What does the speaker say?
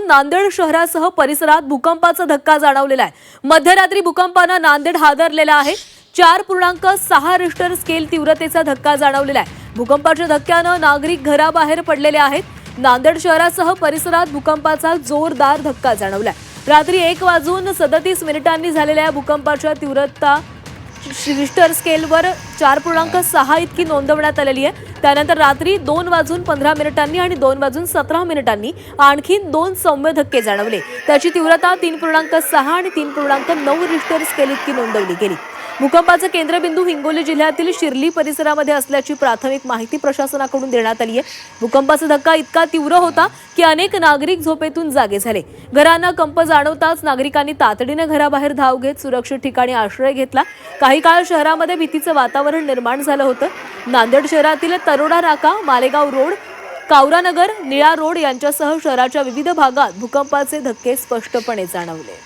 वाजून नांदेड शहरासह परिसरात भूकंपाचा धक्का जाणवलेला आहे। मध्यरात्री भूकंपाने नांदेड हादरलेला आहे। 4.6 रिश्टर स्केल तीव्रतेचा धक्का जाणवलेला आहे। भूकंपाच्या धक्क्याने नागरिक घराबाहेर पडलेले आहेत। नांदेड शहरासह परिसरात भूकंपाचा जोरदार धक्का जाणवलाय। रात्री 1:37 झालेल्या भूकंपाच्या तीव्रता रिश्टर स्केलवर 4.6 इतकी नोंदवण्यात आलेली आहे। त्यानंतर रात्री 2:15 आणि 2:17 आणखी 2 सौम्य धक्के जाणवले। त्याची तीव्रता 3.6 आणि 3.9 रिश्टर स्केल इतकी नोंदवली गेली। भूकंपाचा केंद्रबिंदू हिंगोली जिल्ह्यातील शिर्ली परिसरामध्ये असल्याची प्राथमिक माहिती प्रशासनाकडून देण्यात आली आहे। भूकंपाचा धक्का इतका तीव्र होता की अनेक नागरिक झोपेतून जागे झाले। घरांना कंप जाणवताच नागरिकांनी तातडीने घराबाहेर धाव घेत सुरक्षित ठिकाणी आश्रय घेतला। काही काळ शहरामध्ये भीतीचं वातावरण निर्माण झालं होतं। नांदेड शहरातील तरोडा नाका, मालेगाव रोड, कावरानगर, निळा रोड यांच्यासह शहराच्या विविध भागात भूकंपाचे धक्के स्पष्टपणे जाणवले।